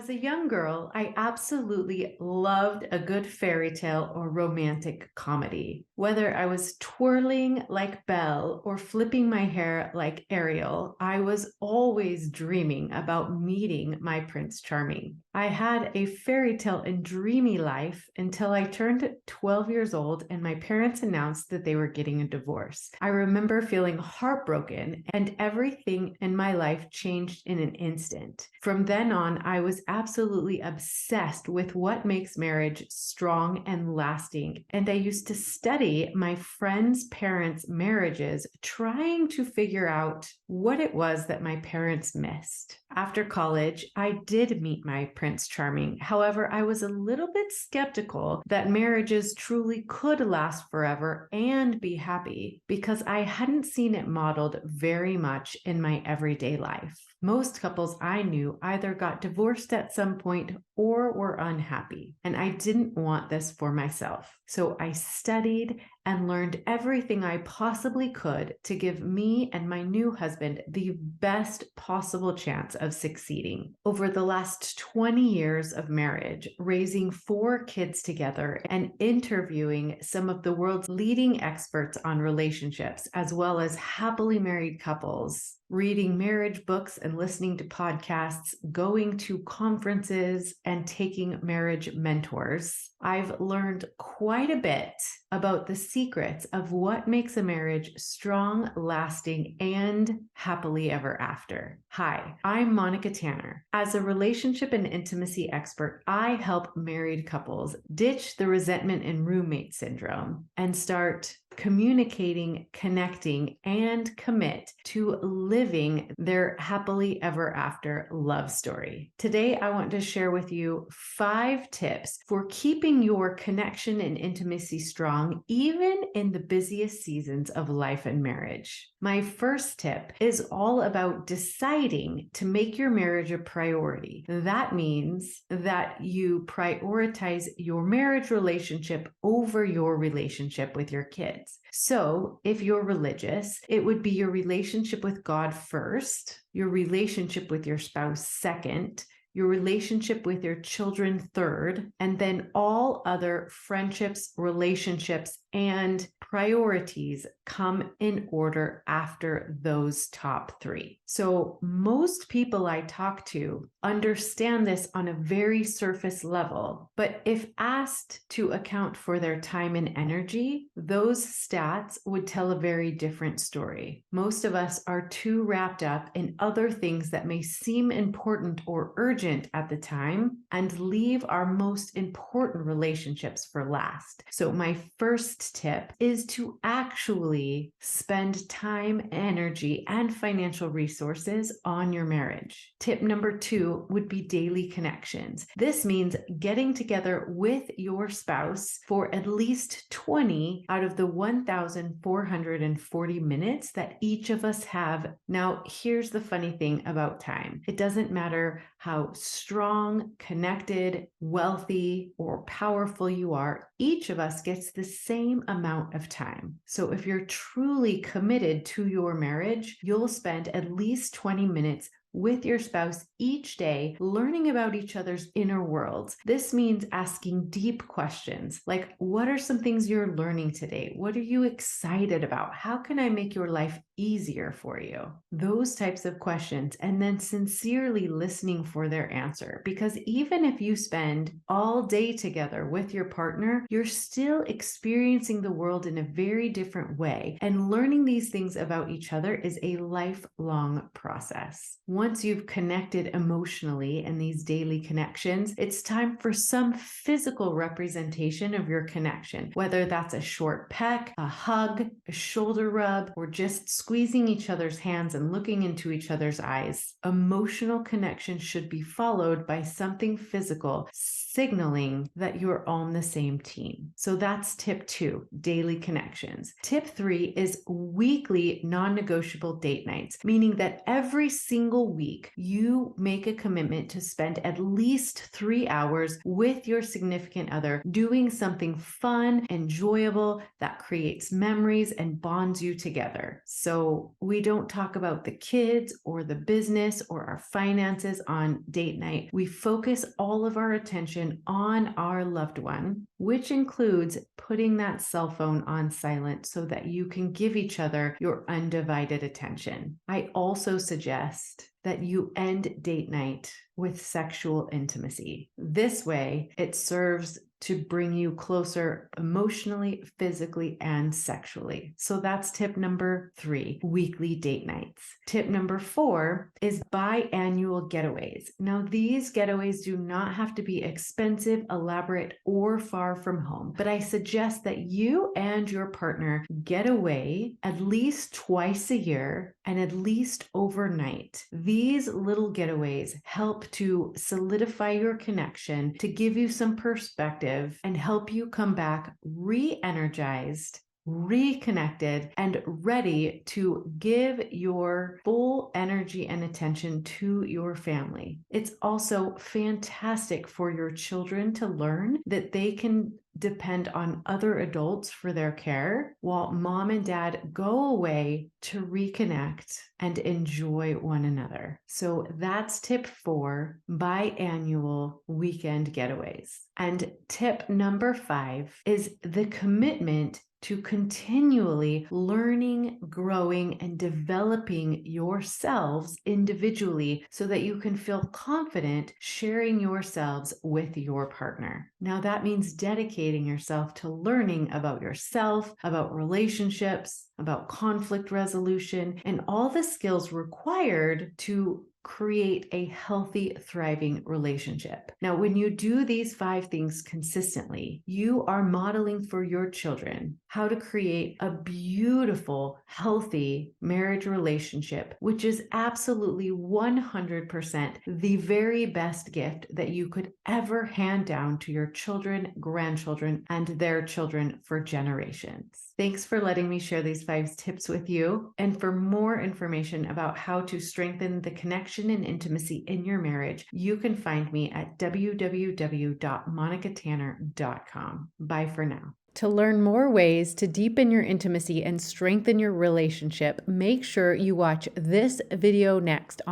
As a young girl, I absolutely loved a good fairy tale or romantic comedy. Whether I was twirling like Belle or flipping my hair like Ariel, I was always dreaming about meeting my Prince Charming. I had a fairy tale and dreamy life until I turned 12 years old and my parents announced that they were getting a divorce. I remember feeling heartbroken and everything in my life changed in an instant. From then on, I was absolutely obsessed with what makes marriage strong and lasting. And I used to study my friends' parents' marriages, trying to figure out what it was that my parents missed. After college, I did meet my Prince Charming. However, I was a little bit skeptical that marriages truly could last forever and be happy because I hadn't seen it modeled very much in my everyday life. Most couples I knew either got divorced at some point or were unhappy, and I didn't want this for myself. So I studied and learned everything I possibly could to give me and my new husband the best possible chance of succeeding. Over the last 20 years of marriage, raising 4 kids together and interviewing some of the world's leading experts on relationships, as well as happily married couples, reading marriage books and listening to podcasts, going to conferences, and taking marriage mentors, I've learned quite a bit about the secrets of what makes a marriage strong, lasting, and happily ever after. Hi, I'm Monica Tanner. As a relationship and intimacy expert, I help married couples ditch the resentment and roommate syndrome and start communicating, connecting, and commit to living their happily ever after love story. Today, I want to share with you 5 tips for keeping your connection and intimacy strong, even in the busiest seasons of life and marriage. My first tip is all about deciding to make your marriage a priority. That means that you prioritize your marriage relationship over your relationship with your kids. So if you're religious, it would be your relationship with God first, your relationship with your spouse second, your relationship with your children third, and then all other friendships, relationships, and priorities come in order after those top 3. So most people I talk to understand this on a very surface level, but if asked to account for their time and energy, those stats would tell a very different story. Most of us are too wrapped up in other things that may seem important or urgent at the time and leave our most important relationships for last. So my first tip is to actually spend time, energy, and financial resources on your marriage. Tip number 2 would be daily connections. This means getting together with your spouse for at least 20 out of the 1,440 minutes that each of us have. Now, here's the funny thing about time. It doesn't matter how strong, connected, wealthy, or powerful you are. Each of us gets the same amount of time. So if you're truly committed to your marriage, you'll spend at least 20 minutes with your spouse each day, learning about each other's inner worlds. This means asking deep questions like, what are some things you're learning today? What are you excited about? How can I make your life easier for you? Those types of questions, and then sincerely listening for their answer. Because even if you spend all day together with your partner, you're still experiencing the world in a very different way. And learning these things about each other is a lifelong process. Once you've connected emotionally in these daily connections, it's time for some physical representation of your connection, whether that's a short peck, a hug, a shoulder rub, or just squeezing each other's hands and looking into each other's eyes. Emotional connection should be followed by something physical, signaling that you're on the same team. So that's tip 2, daily connections. Tip 3 is weekly non-negotiable date nights, meaning that every single week you make a commitment to spend at least 3 hours with your significant other doing something fun, enjoyable, that creates memories and bonds you together. So So we don't talk about the kids or the business or our finances on date night. We focus all of our attention on our loved one, which includes putting that cell phone on silent so that you can give each other your undivided attention. I also suggest that you end date night with sexual intimacy. This way, it serves to bring you closer emotionally, physically, and sexually. So that's tip number 3, weekly date nights. Tip number 4 is biannual getaways. Now, these getaways do not have to be expensive, elaborate, or far from home, but I suggest that you and your partner get away at least twice a year and at least overnight. These little getaways help to solidify your connection, to give you some perspective, and help you come back re-energized, reconnected, and ready to give your full energy and attention to your family. It's also fantastic for your children to learn that they can depend on other adults for their care while mom and dad go away to reconnect and enjoy one another. So that's tip 4, biannual weekend getaways. And tip number 5 is the commitment to continually learning, growing, and developing yourselves individually so that you can feel confident sharing yourselves with your partner. Now, that means dedicating yourself to learning about yourself, about relationships, about conflict resolution, and all the skills required to create a healthy, thriving relationship. Now, when you do these 5 things consistently, you are modeling for your children how to create a beautiful, healthy marriage relationship, which is absolutely 100% the very best gift that you could ever hand down to your children, grandchildren, and their children for generations. Thanks for letting me share these 5 tips with you. And for more information about how to strengthen the connection and intimacy in your marriage, you can find me at www.monicatanner.com. Bye for now. To learn more ways to deepen your intimacy and strengthen your relationship, make sure you watch this video next